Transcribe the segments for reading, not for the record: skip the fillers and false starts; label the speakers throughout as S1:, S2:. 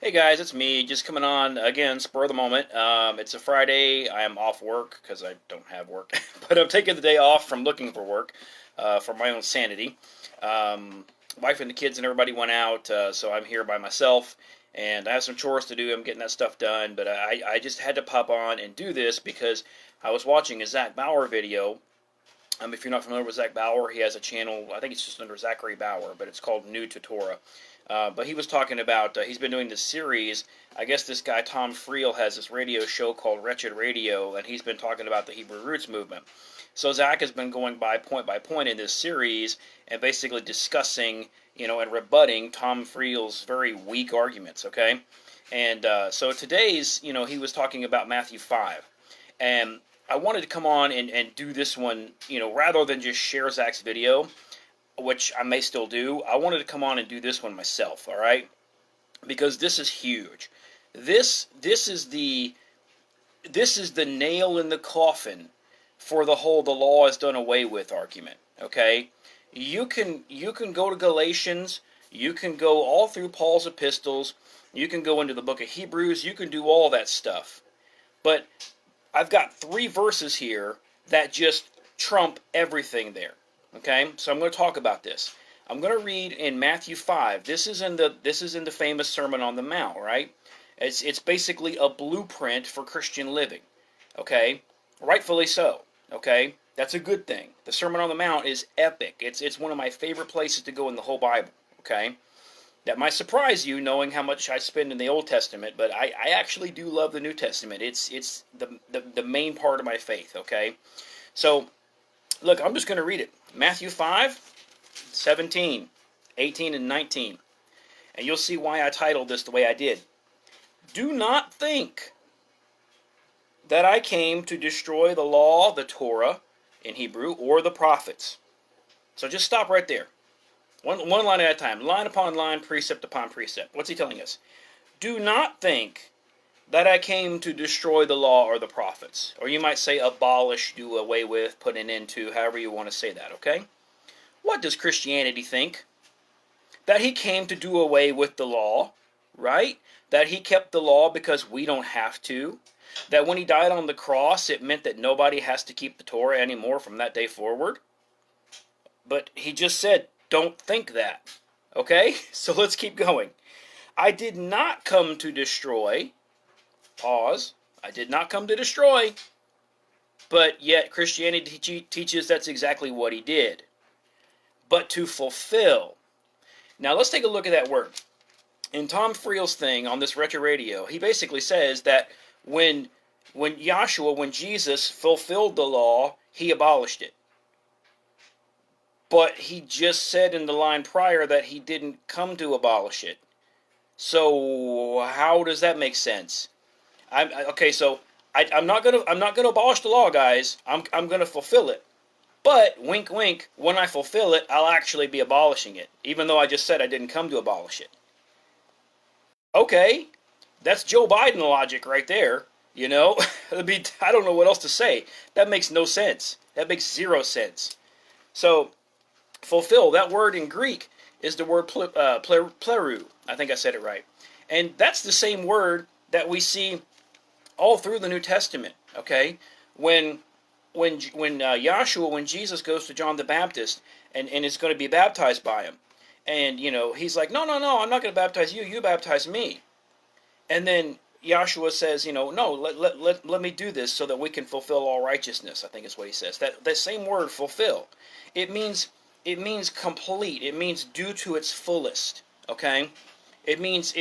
S1: Hey guys, it's me, just coming on again, spur of the moment. It's a Friday. I am off work because I don't have work, but I'm taking the day off from looking for work for my own sanity. Wife and the kids and everybody went out, so I'm here by myself, and I have some chores to do. I'm getting that stuff done, but I just had to pop on and do this because I was watching a Zach Bauer video. If you're not familiar with Zach Bauer, he has a channel, I think it's just under Zachary Bauer, but it's called New to Torah. But he was talking about, he's been doing this series. I guess this guy, Tom Friel, has this radio show called Wretched Radio, and he's been talking about the Hebrew Roots movement. So Zach has been going by point in this series and basically discussing, and rebutting Tom Friel's very weak arguments, okay? And so today's, he was talking about Matthew 5. And I wanted to come on and do this one, rather than just share Zach's video, which I may still do. I wanted to come on and do this one myself, all right? Because this is huge. This is the nail in the coffin for the whole "the law is done away with" argument, okay? You can go to Galatians, you can go all through Paul's epistles, you can go into the book of Hebrews, you can do all that stuff. But I've got 3 verses here that just trump everything there. Okay, so I'm going to talk about this. I'm going to read in Matthew 5. This is in the famous Sermon on the Mount, right? It's basically a blueprint for Christian living. Okay, rightfully so. Okay, that's a good thing. The Sermon on the Mount is epic. It's one of my favorite places to go in the whole Bible. Okay, that might surprise you, knowing how much I spend in the Old Testament, but I actually do love the New Testament. It's the main part of my faith. Okay, so look, I'm just going to read it. Matthew 5, 17, 18, and 19. And you'll see why I titled this the way I did. Do not think that I came to destroy the law, the Torah, in Hebrew, or the prophets. So just stop right there. One line at a time. Line upon line, precept upon precept. What's he telling us? Do not think that I came to destroy the law or the prophets. Or you might say abolish, do away with, put an end to, however you want to say that, okay? What does Christianity think? That he came to do away with the law, right? That he kept the law because we don't have to. That when he died on the cross, it meant that nobody has to keep the Torah anymore from that day forward. But he just said, don't think that, okay? So let's keep going. I did not come to destroy. Pause. I did not come to destroy, but yet Christianity teaches that's exactly what he did. But to fulfill. Now let's take a look at that word. In Tom Friel's thing on this Retro Radio, he basically says that when Jesus fulfilled the law, he abolished it. But he just said in the line prior that he didn't come to abolish it. So how does that make sense? Okay, so I'm not gonna abolish the law, guys. I'm gonna fulfill it. But wink, wink. When I fulfill it, I'll actually be abolishing it, even though I just said I didn't come to abolish it. Okay, that's Joe Biden logic right there. I don't know what else to say. That makes no sense. That makes 0 sense. So, fulfill. That word in Greek is the word plerou. I think I said it right, and that's the same word that we see all through the New Testament, okay? When Jesus goes to John the Baptist and is going to be baptized by him, and, he's like, no, I'm not going to baptize you, you baptize me. And then Yahshua says, no, let me do this so that we can fulfill all righteousness, I think is what he says. That same word, fulfill, it means complete, it means due to its fullest, okay? It means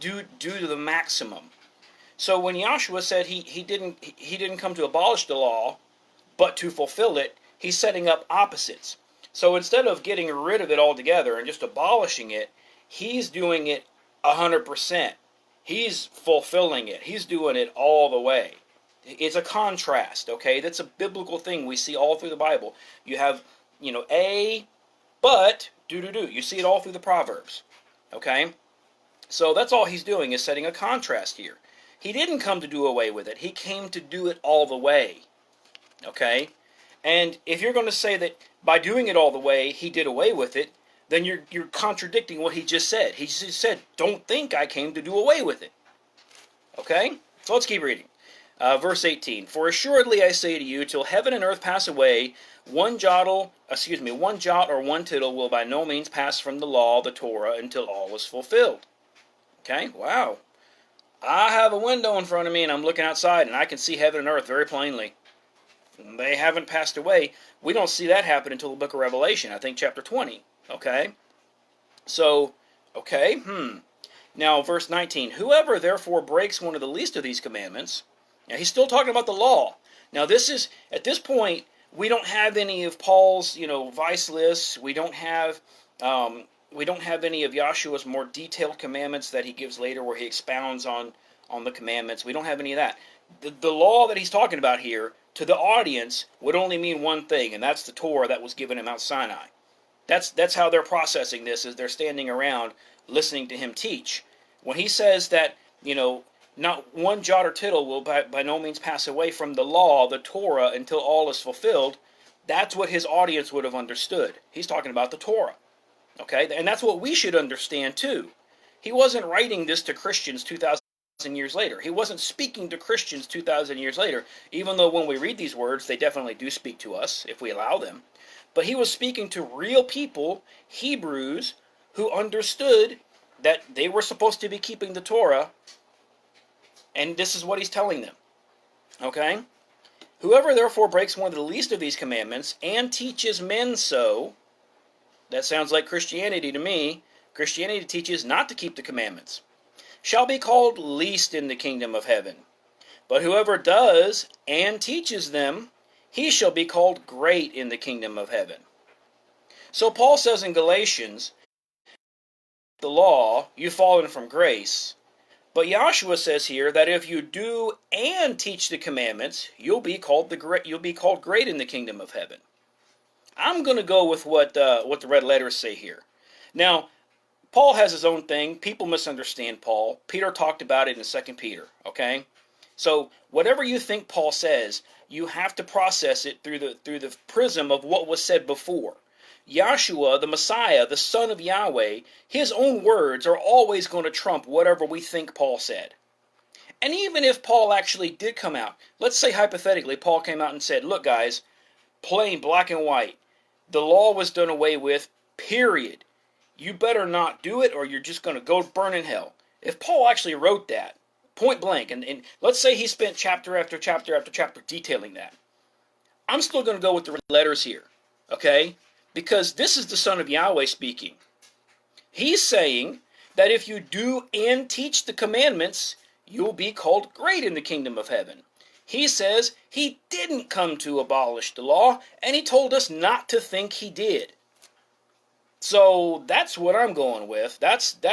S1: due to the maximum. So when Yahshua said he didn't come to abolish the law, but to fulfill it, he's setting up opposites. So instead of getting rid of it altogether and just abolishing it, he's doing it 100%. He's fulfilling it. He's doing it all the way. It's a contrast, okay? That's a biblical thing we see all through the Bible. You have, but, do. You see it all through the Proverbs, okay? So that's all he's doing, is setting a contrast here. He didn't come to do away with it. He came to do it all the way. Okay? And if you're going to say that by doing it all the way, he did away with it, then you're contradicting what he just said. He just said, don't think I came to do away with it. Okay? So let's keep reading. Verse 18. For assuredly I say to you, till heaven and earth pass away, one jot or one tittle will by no means pass from the law, the Torah, until all is fulfilled. Okay? Wow. I have a window in front of me and I'm looking outside and I can see heaven and earth very plainly. They haven't passed away. We don't see that happen until the book of Revelation, I think chapter 20. Okay? So, okay, Now, verse 19. Whoever therefore breaks one of the least of these commandments, now he's still talking about the law. Now this is, at this point, we don't have any of Paul's, vice lists. We don't have any of Yahshua's more detailed commandments that he gives later where he expounds on the commandments. We don't have any of that. The law that he's talking about here, to the audience, would only mean one thing, and that's the Torah that was given at Mount Sinai. That's how they're processing this, is they're standing around listening to him teach. When he says that, not one jot or tittle will by no means pass away from the law, the Torah, until all is fulfilled, that's what his audience would have understood. He's talking about the Torah. Okay? And that's what we should understand too. He wasn't writing this to Christians 2,000 years later. He wasn't speaking to Christians 2,000 years later, even though when we read these words, they definitely do speak to us, if we allow them. But he was speaking to real people, Hebrews, who understood that they were supposed to be keeping the Torah, and this is what he's telling them. Okay? Whoever therefore breaks one of the least of these commandments and teaches men so, that sounds like Christianity to me. Christianity teaches not to keep the commandments, shall be called least in the kingdom of heaven. But whoever does and teaches them, he shall be called great in the kingdom of heaven. So Paul says in Galatians, the law, you've fallen from grace. But Yahshua says here that if you do and teach the commandments, you'll be called great in the kingdom of heaven. I'm going to go with what the red letters say here. Now, Paul has his own thing. People misunderstand Paul. Peter talked about it in 2 Peter, okay? So whatever you think Paul says, you have to process it through the prism of what was said before. Yahshua, the Messiah, the Son of Yahweh, his own words are always going to trump whatever we think Paul said. And even if Paul actually did come out, let's say hypothetically Paul came out and said, look guys, plain black and white, the law was done away with, period. You better not do it or you're just going to go burn in hell. If Paul actually wrote that, point blank, and let's say he spent chapter after chapter after chapter detailing that, I'm still going to go with the letters here, okay? Because this is the Son of Yahweh speaking. He's saying that if you do and teach the commandments, you'll be called great in the kingdom of heaven. He says he didn't come to abolish the law, and he told us not to think he did. So that's what I'm going with. That's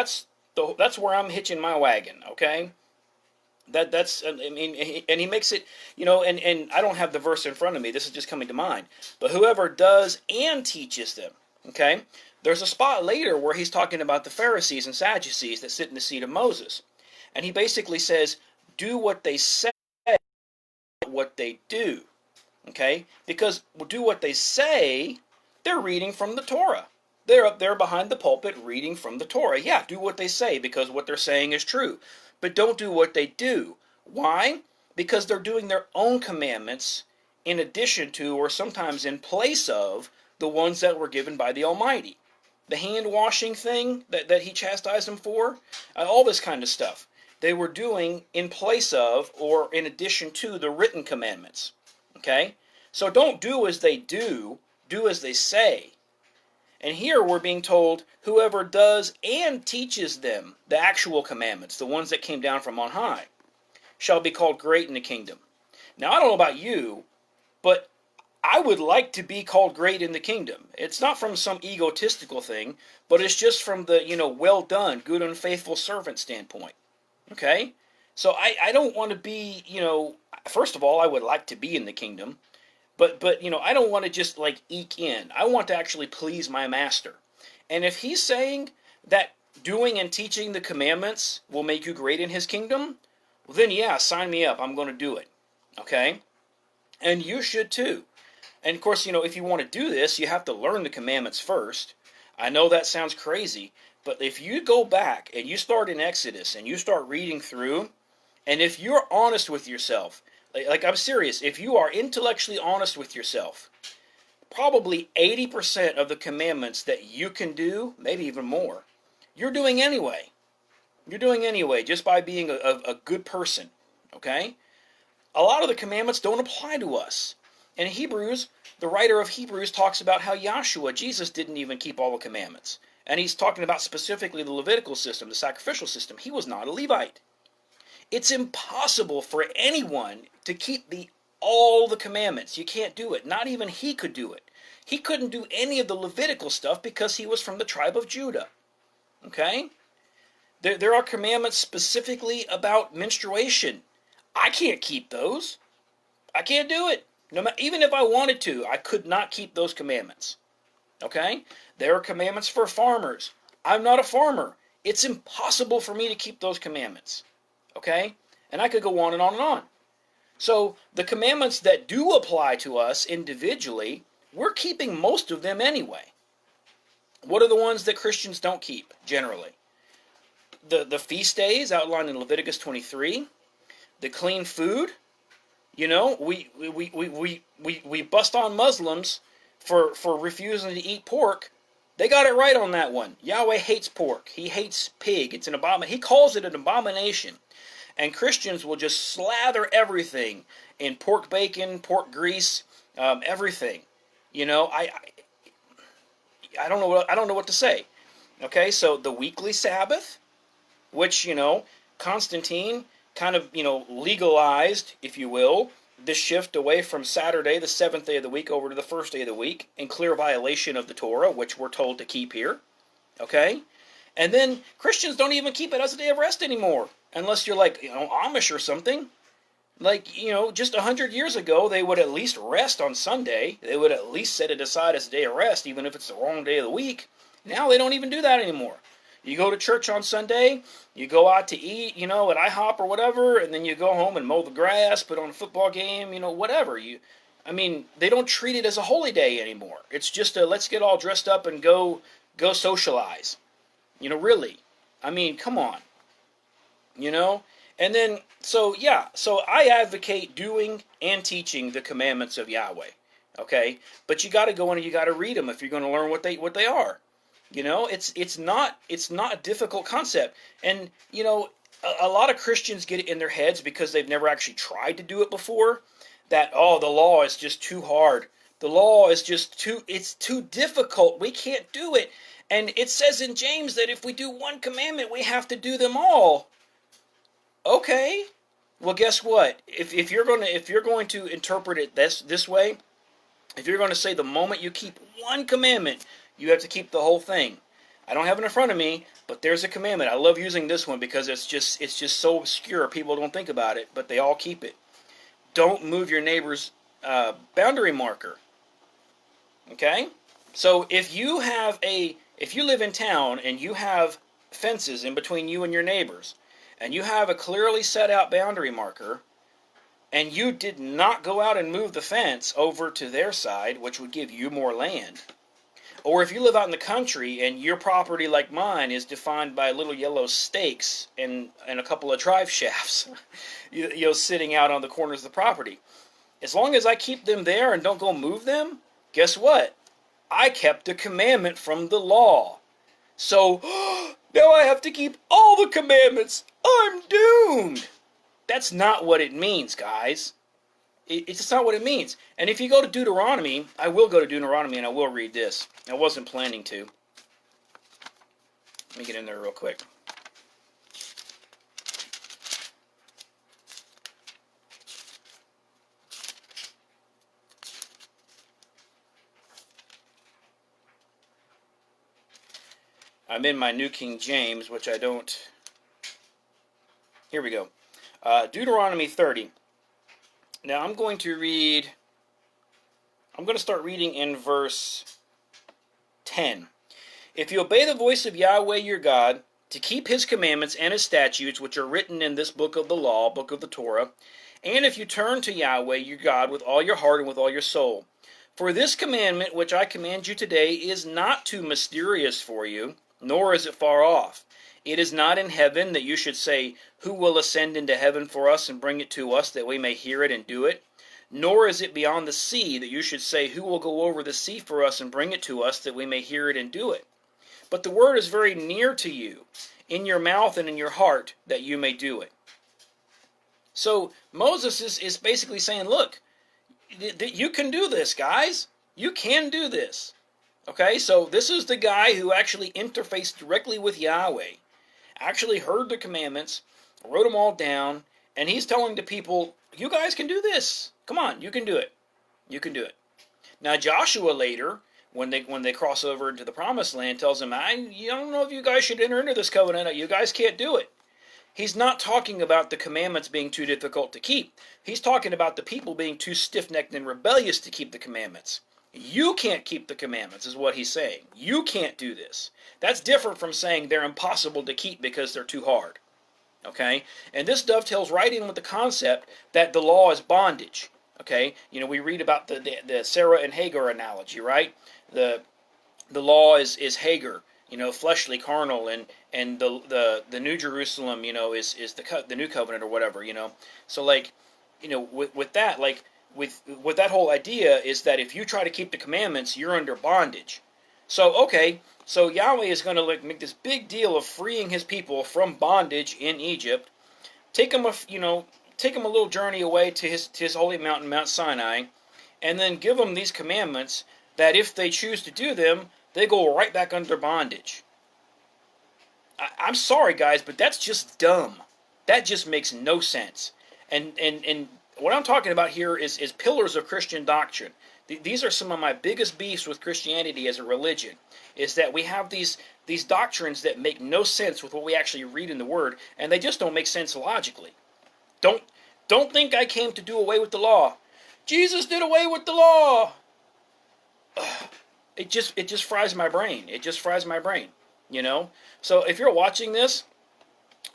S1: where I'm hitching my wagon, okay? And he makes it, and I don't have the verse in front of me. This is just coming to mind. But whoever does and teaches them, okay? There's a spot later where he's talking about the Pharisees and Sadducees that sit in the seat of Moses. And he basically says, do what they say, not what they do, okay? Because do what they say, they're reading from the Torah. They're up there behind the pulpit reading from the Torah. Yeah, do what they say because what they're saying is true. But don't do what they do. Why? Because they're doing their own commandments in addition to or sometimes in place of the ones that were given by the Almighty. The hand washing thing that he chastised them for, all this kind of stuff. They were doing in place of or in addition to the written commandments. Okay? So don't do as they do as they say. And here we're being told, whoever does and teaches them the actual commandments, the ones that came down from on high, shall be called great in the kingdom. Now, I don't know about you, but I would like to be called great in the kingdom. It's not from some egotistical thing, but it's just from the, well done, good and faithful servant standpoint. Okay? So I don't want to be, first of all, I would like to be in the kingdom. But I don't want to just like eke in. I want to actually please my master. And if he's saying that doing and teaching the commandments will make you great in his kingdom, well then yeah, sign me up. I'm going to do it. Okay? And you should too. And of course, if you want to do this, you have to learn the commandments first. I know that sounds crazy, but if you go back and you start in Exodus and you start reading through, and if you're honest with yourself, like I'm serious, if you are intellectually honest with yourself, probably 80% of the commandments that you can do, maybe even more, you're doing anyway. You're doing anyway just by being a good person, okay? A lot of the commandments don't apply to us. In Hebrews, the writer of Hebrews talks about how Yahshua, Jesus, didn't even keep all the commandments. And he's talking about specifically the Levitical system, the sacrificial system. He was not a Levite. It's impossible for anyone to keep all the commandments. You can't do it. Not even he could do it. He couldn't do any of the Levitical stuff because he was from the tribe of Judah. Okay? There are commandments specifically about menstruation. I can't keep those. I can't do it. Even if I wanted to, I could not keep those commandments. Okay? There are commandments for farmers. I'm not a farmer. It's impossible for me to keep those commandments. Okay? And I could go on and on and on. So the commandments that do apply to us individually, we're keeping most of them anyway. What are the ones that Christians don't keep, generally? The feast days outlined in Leviticus 23, the clean food. You know, we bust on Muslims for refusing to eat pork. They got it right on that one. Yahweh hates pork. He hates pig. It's an abomination. He calls it an abomination. And Christians will just slather everything in pork bacon, pork grease, everything. You know, I don't know what to say. Okay, so the weekly Sabbath, which, you know, Constantine kind of, you know, legalized, if you will, this shift away from Saturday, the seventh day of the week, over to the first day of the week, in clear violation of the Torah, which we're told to keep here. Okay? And then Christians don't even keep it as a day of rest anymore, unless you're like, you know, Amish or something. Like, you know, just 100 years ago, they would at least rest on Sunday. They would at least set it aside as a day of rest, even if it's the wrong day of the week. Now they don't even do that anymore. You go to church on Sunday, you go out to eat, you know, at IHOP or whatever, and then you go home and mow the grass, put on a football game, you know, whatever. They don't treat it as a holy day anymore. It's just a let's get all dressed up and go socialize. You know, really. I mean, come on. You know? And then, so I advocate doing and teaching the commandments of Yahweh. Okay? But you got to go in and you got to read them if you're going to learn what they are. You know, it's not a difficult concept. And, you know, a lot of Christians get it in their heads because they've never actually tried to do it before, that, oh, the law is just too hard. The law is just it's too difficult. We can't do it. And it says in James that if we do one commandment, we have to do them all. Okay. Well, guess what? If you're going to interpret it this way, if you're going to say the moment you keep one commandment, you have to keep the whole thing. I don't have it in front of me, but there's a commandment. I love using this one because it's just so obscure. People don't think about it, but they all keep it. Don't move your neighbor's boundary marker. Okay? So if you live in town and you have fences in between you and your neighbors, and you have a clearly set out boundary marker, and you did not go out and move the fence over to their side, which would give you more land, or if you live out in the country and your property, like mine, is defined by little yellow stakes and a couple of drive shafts, you know, sitting out on the corners of the property, as long as I keep them there and don't go move them, guess what? I kept a commandment from the law. So now I have to keep all the commandments. I'm doomed. That's not what it means, guys. It's just not what it means. And if you go to Deuteronomy, I will go to Deuteronomy and I will read this. I wasn't planning to. Let me get in there real quick. I'm in my New King James, which I don't... Here we go. Deuteronomy 30. Now I'm going to start reading in verse 10. If you obey the voice of Yahweh your God, to keep his commandments and his statutes, which are written in this book of the law, book of the Torah, and if you turn to Yahweh your God with all your heart and with all your soul, For this commandment which I command you today is not too mysterious for you, nor is it far off. It is not in heaven, that you should say, Who will ascend into heaven for us and bring it to us, that we may hear it and do it? Nor is it beyond the sea, that you should say, Who will go over the sea for us and bring it to us, that we may hear it and do it? But the word is very near to you, in your mouth and in your heart, that you may do it. So Moses is basically saying, look, you can do this, guys. You can do this. Okay, so this is the guy who actually interfaced directly with Yahweh, actually heard the commandments, wrote them all down, and he's telling the people, you guys can do this. Come on, you can do it. You can do it. Now Joshua later, when they cross over into the promised land, tells them, I don't know if you guys should enter into this covenant. You guys can't do it. He's not talking about the commandments being too difficult to keep. He's talking about the people being too stiff-necked and rebellious to keep the commandments. You can't keep the commandments, is what he's saying. You can't do this. That's different from saying they're impossible to keep because they're too hard. Okay? And this dovetails right in with the concept that the law is bondage. Okay? You know, we read about the Sarah and Hagar analogy, right? The law is Hagar, you know, fleshly, carnal, and the New Jerusalem, you know, is the new covenant or whatever, you know. So like, you know, with that, like with that whole idea is that if you try to keep the commandments, you're under bondage. So okay, so Yahweh is going to like make this big deal of freeing his people from bondage in Egypt, take them a little journey away to his holy mountain, Mount Sinai, and then give them these commandments that if they choose to do them, they go right back under bondage. I'm sorry, guys, but that's just dumb. That just makes no sense. And what I'm talking about here is pillars of Christian doctrine. These are some of my biggest beefs with Christianity as a religion, is that we have these doctrines that make no sense with what we actually read in the Word, and they just don't make sense logically. Don't think I came to do away with the law. Jesus did away with the law. It just fries my brain. It just fries my brain, you know? So if you're watching this,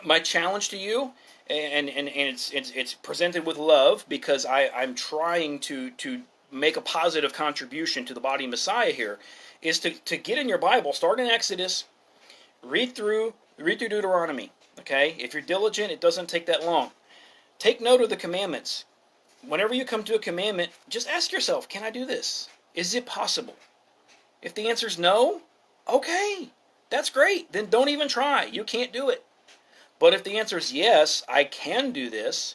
S1: my challenge to you, and it's presented with love, because I'm trying to make a positive contribution to the body of Messiah here, is to get in your Bible, start in Exodus, read through Deuteronomy, okay? If you're diligent, it doesn't take that long. Take note of the commandments. Whenever you come to a commandment, just ask yourself, can I do this? Is it possible? If the answer is no, okay, that's great. Then don't even try. You can't do it. But if the answer is yes, I can do this,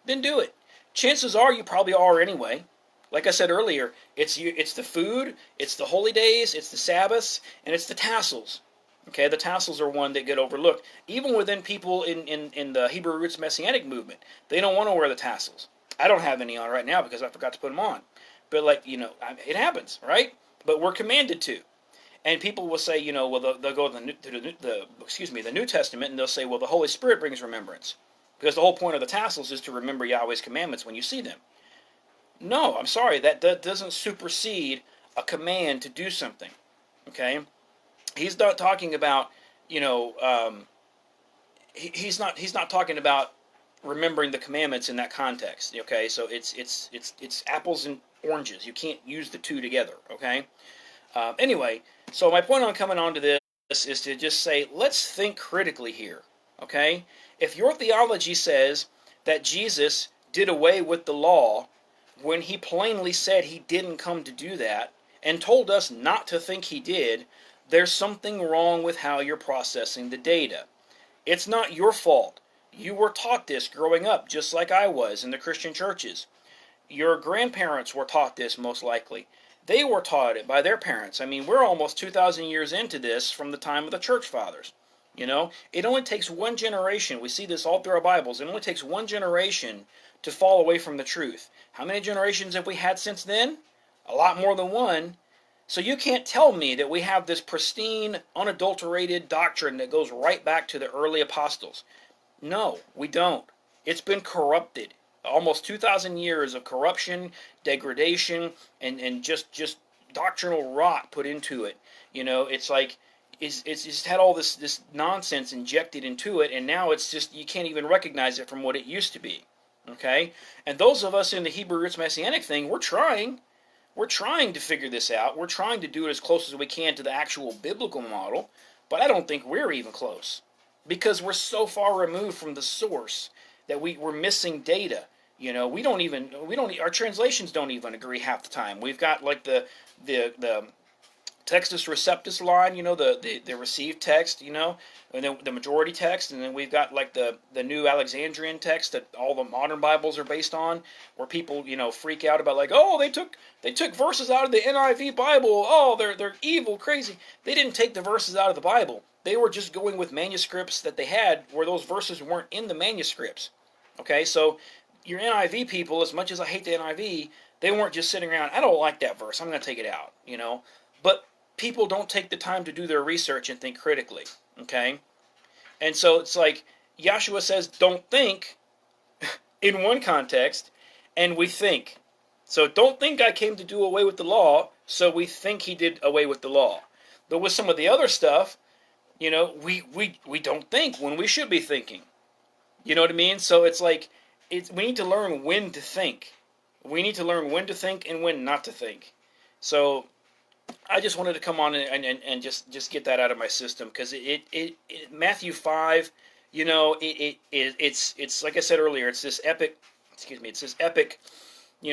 S1: then do it. Chances are you probably are anyway. Like I said earlier, it's the food, it's the holy days, it's the Sabbaths, and it's the tassels. Okay, the tassels are one that get overlooked. Even within people in the Hebrew roots Messianic movement, they don't want to wear the tassels. I don't have any on right now because I forgot to put them on. But like, you know, it happens, right? But we're commanded to. And people will say, you know, well, they'll go to the New Testament, and they'll say, well, the Holy Spirit brings remembrance. Because the whole point of the tassels is to remember Yahweh's commandments when you see them. No, I'm sorry, that doesn't supersede a command to do something. Okay? He's not talking about, you know, he's not talking about remembering the commandments in that context. Okay? So it's apples and oranges. You can't use the two together, okay? Anyway, so my point on coming on to this is to just say, let's think critically here, okay? If your theology says that Jesus did away with the law when he plainly said he didn't come to do that and told us not to think he did, there's something wrong with how you're processing the data. It's not your fault. You were taught this growing up, just like I was in the Christian churches. Your grandparents were taught this, most likely. They were taught it by their parents. I mean, we're almost 2,000 years into this from the time of the church fathers. You know, it only takes one generation. We see this all through our Bibles. It only takes one generation to fall away from the truth. How many generations have we had since then? A lot more than one. So you can't tell me that we have this pristine, unadulterated doctrine that goes right back to the early apostles. No, we don't. It's been corrupted. Almost 2,000 years of corruption, degradation, and just doctrinal rot put into it. You know, it's like it's just had all this nonsense injected into it, and now it's just, you can't even recognize it from what it used to be. Okay? And those of us in the Hebrew Roots Messianic thing, we're trying. We're trying to figure this out. We're trying to do it as close as we can to the actual biblical model, but I don't think we're even close because we're so far removed from the source that we're missing data. Our translations don't even agree half the time. We've got like the Textus Receptus line, the received text, and the majority text, and then we've got like the New Alexandrian text that all the modern Bibles are based on, where people, freak out about like, oh, they took verses out of the NIV Bible, oh, they're evil, crazy. They didn't take the verses out of the Bible. They were just going with manuscripts that they had where those verses weren't in the manuscripts. Okay, so your NIV people, as much as I hate the NIV, they weren't just sitting around, I don't like that verse, I'm going to take it out, But people don't take the time to do their research and think critically, okay? And so it's like Yahshua says, don't think in one context, and we think. So don't think I came to do away with the law, so we think he did away with the law. But with some of the other stuff, we don't think when we should be thinking. You know what I mean? So it's like, we need to learn when to think. We need to learn when to think and when not to think. So I just wanted to come on and just get that out of my system, because Matthew 5, it's like I said earlier, it's this epic,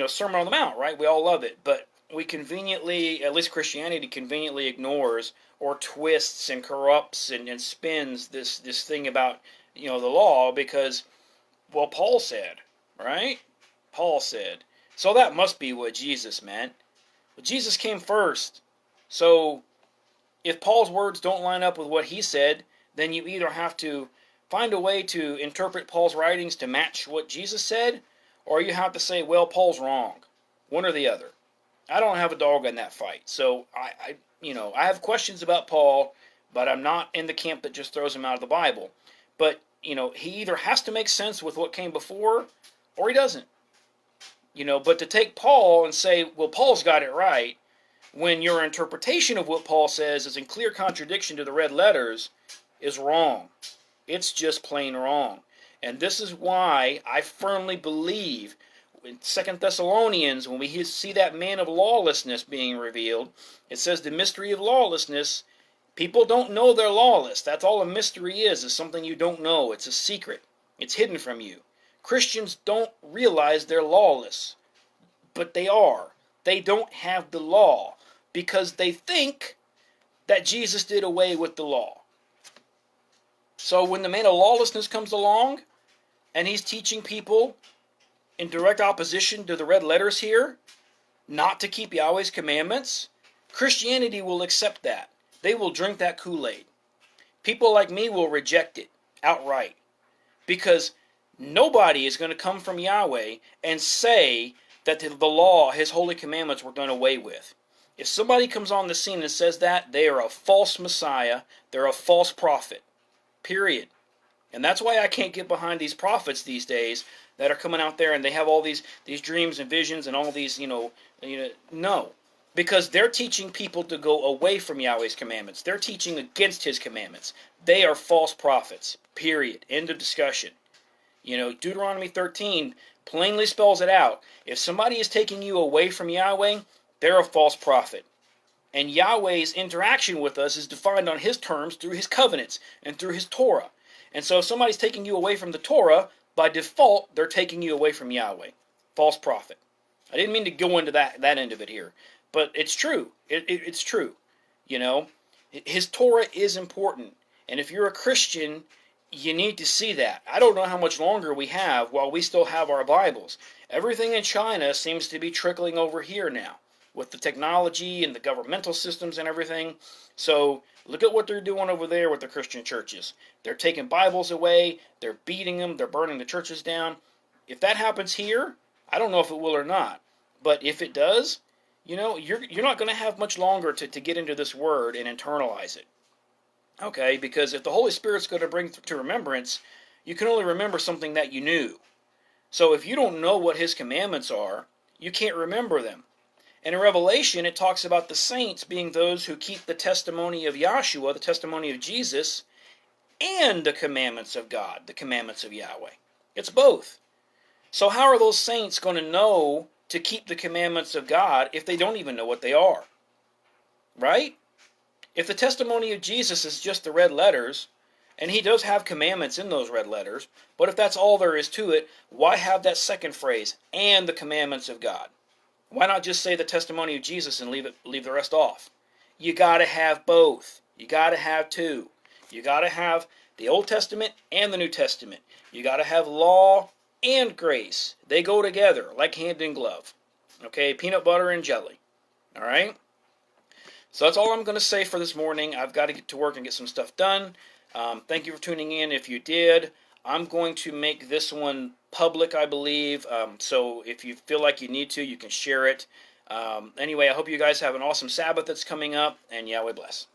S1: Sermon on the Mount, right? We all love it, but we conveniently, at least Christianity conveniently ignores or twists and corrupts and spins this thing about, the law because, well, Paul said, right? Paul said. So that must be what Jesus meant. But Jesus came first. So if Paul's words don't line up with what he said, then you either have to find a way to interpret Paul's writings to match what Jesus said, or you have to say, well, Paul's wrong. One or the other. I don't have a dog in that fight. So I have questions about Paul, but I'm not in the camp that just throws him out of the Bible. But, he either has to make sense with what came before, or he doesn't. But to take Paul and say, well, Paul's got it right, when your interpretation of what Paul says is in clear contradiction to the red letters, is wrong. It's just plain wrong. And this is why I firmly believe in 2 Thessalonians, when we see that man of lawlessness being revealed, it says the mystery of lawlessness, people don't know they're lawless. That's all a mystery is something you don't know. It's a secret. It's hidden from you. Christians don't realize they're lawless, but they are. They don't have the law because they think that Jesus did away with the law. So when the man of lawlessness comes along and he's teaching people in direct opposition to the red letters here not to keep Yahweh's commandments, Christianity will accept that. They will drink that Kool-Aid. People like me will reject it outright because nobody is going to come from Yahweh and say that the law, his holy commandments, were done away with. If somebody comes on the scene and says that, they are a false Messiah. They're a false prophet. Period. And that's why I can't get behind these prophets these days that are coming out there and they have all these dreams and visions and all these, no. Because they're teaching people to go away from Yahweh's commandments. They're teaching against his commandments. They are false prophets. Period. End of discussion. Deuteronomy 13 plainly spells it out. If somebody is taking you away from Yahweh, they're a false prophet. And Yahweh's interaction with us is defined on his terms through his covenants and through his Torah. And so if somebody's taking you away from the Torah, by default, they're taking you away from Yahweh. False prophet. I didn't mean to go into that end of it here. But it's true. It's true. His Torah is important. And if you're a Christian, you need to see that. I don't know how much longer we have while we still have our Bibles. Everything in China seems to be trickling over here now with the technology and the governmental systems and everything. So look at what they're doing over there with the Christian churches. They're taking Bibles away. They're beating them. They're burning the churches down. If that happens here, I don't know if it will or not. But if it does, you're not going to have much longer to get into this word and internalize it. Okay, because if the Holy Spirit's going to bring to remembrance, you can only remember something that you knew. So if you don't know what his commandments are, you can't remember them. And in Revelation, it talks about the saints being those who keep the testimony of Yahshua, the testimony of Jesus, and the commandments of God, the commandments of Yahweh. It's both. So how are those saints going to know to keep the commandments of God if they don't even know what they are? Right? If the testimony of Jesus is just the red letters, and he does have commandments in those red letters, but if that's all there is to it, why have that second phrase, and the commandments of God? Why not just say the testimony of Jesus and leave the rest off? You got to have both. You got to have two. You got to have the Old Testament and the New Testament. You got to have law and grace. They go together like hand in glove. Okay, peanut butter and jelly. All right? So that's all I'm going to say for this morning. I've got to get to work and get some stuff done. Thank you for tuning in. If you did, I'm going to make this one public, I believe. So if you feel like you need to, you can share it. Anyway, I hope you guys have an awesome Sabbath that's coming up, and Yahweh bless.